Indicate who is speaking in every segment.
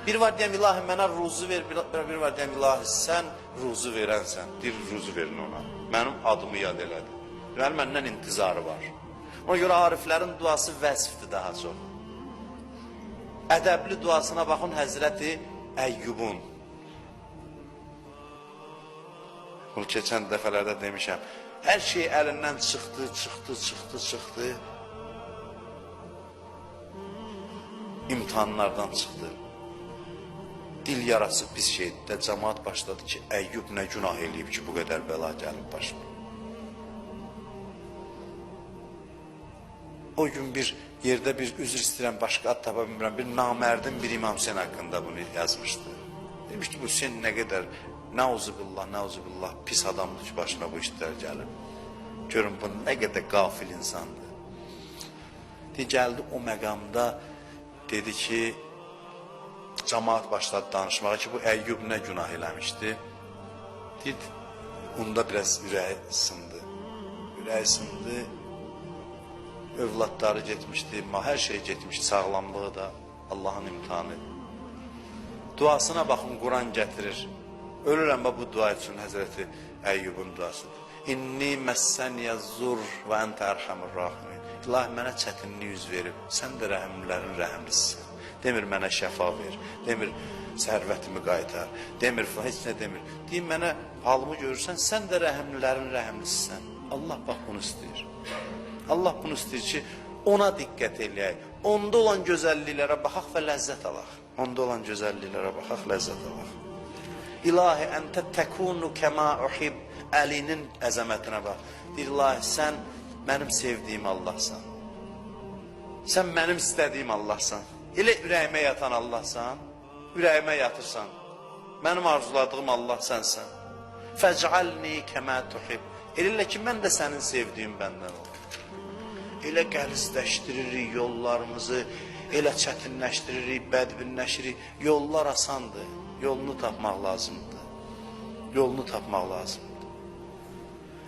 Speaker 1: Bir var deyəm, ilahi mənə ruzu ver, bir var deyəm, ilahi sən ruzu verənsən. Bir ruzu verin ona. Mənim adımı yad elədi. Deməli, məndən intizarı var. Ona görə ariflərin duası vəzifdir daha çox. Ədəbli duasına baxın Həzrəti Əyyubun. Bunu keçən dəfələrdə demişəm. Hər şey əlindən çıxdı. İmtihanlardan çıxdı. Dil yarası pis şeydir də cəmaat başladı ki, Əyyub nə günah eləyib ki, bu qədər bəla gəlib başına. O gün bir yerdə bir üzr istəyirəm, başqa ad tapa bilmirəm, bir namərdin bir İmam Hüseyin haqqında bunu yazmışdı. Demiş ki, bu Hüseyin nə qədər, nauzubillah, pis adamdır ki, başına bu işlər gəlib. Görün, bu nə qədər qafil insandır. Gəldi o məqamda, dedi ki, cəmaat başladı danışmağa ki, bu Əyyub nə günah eləmişdi. Dedi, onda biraz ürəyi sındı. Övladları getmişdi, hər şey getmişdi, sağlamlığı da Allahın imtihanı. Duasına baxın, Quran gətirir. Ölürəm bu dua üçün Həzrəti Əyyubun duasıdır. İnni məssəniyə zur və əntə ərhamur rahimin. İlahi, mənə çətinlik yüz verib, sən də rəhimlərin rəhimlisisən. Demir, mənə şəfa ver, demir, sərvətimi qaytar, demir, heç nə demir. Deyim, mənə halımı görürsən, sən də rəhimlərin rəhimlisisən. Allah bax bunu istəyir. Allah bunu istəyir ki, ona diqqət eləyək. Onda olan gözəlliklərə baxaq və ləzzət alaq. İlahi, əntə təkunu kəma uhib. Əlinin əzəmətinə bax. Deyir, ilahi, sən mənim sevdiyim Allahsan. Sən mənim istədiyim Allahsan. Elə ürəyimə yatan Allahsan. Ürəyimə yatırsan. Mənim arzuladığım Allah sənsən. Fəc'alni kəmə tuhib. Elə ki, mən də sənin sevdiyin bəndən ol. Elə qəlizləşdiririk yollarımızı, elə çətinləşdiririk, bədbinləşirik. Yollar asandır. Yolunu tapmaq lazımdır.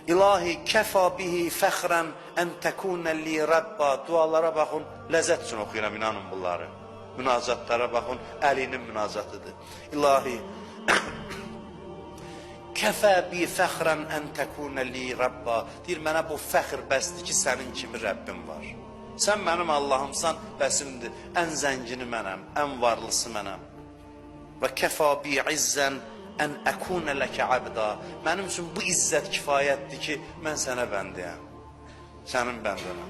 Speaker 1: İlahi, kəfa bihi fəxrən ən təkunə li Rabba. Dualara baxın, ləzzət üçün oxuyuram, inanın bunları. Münacatlara baxın, əlinin münacatıdır. İlahi, kəfə bi fəxrən ən təkunə li Rabba. Deyir, mənə bu fəxr bəsdir ki, sənin kimi Rəbbim var. Sən mənim Allahımsan, bəsimdir. Ən zəngini mənəm, ən varlısı mənəm. Və kəfa bi izzən ən əkunə ləkə abda. Mənim üçün bu izzət kifayətdir ki, mən sənə bəndəyəm. Sənin bəndənəm.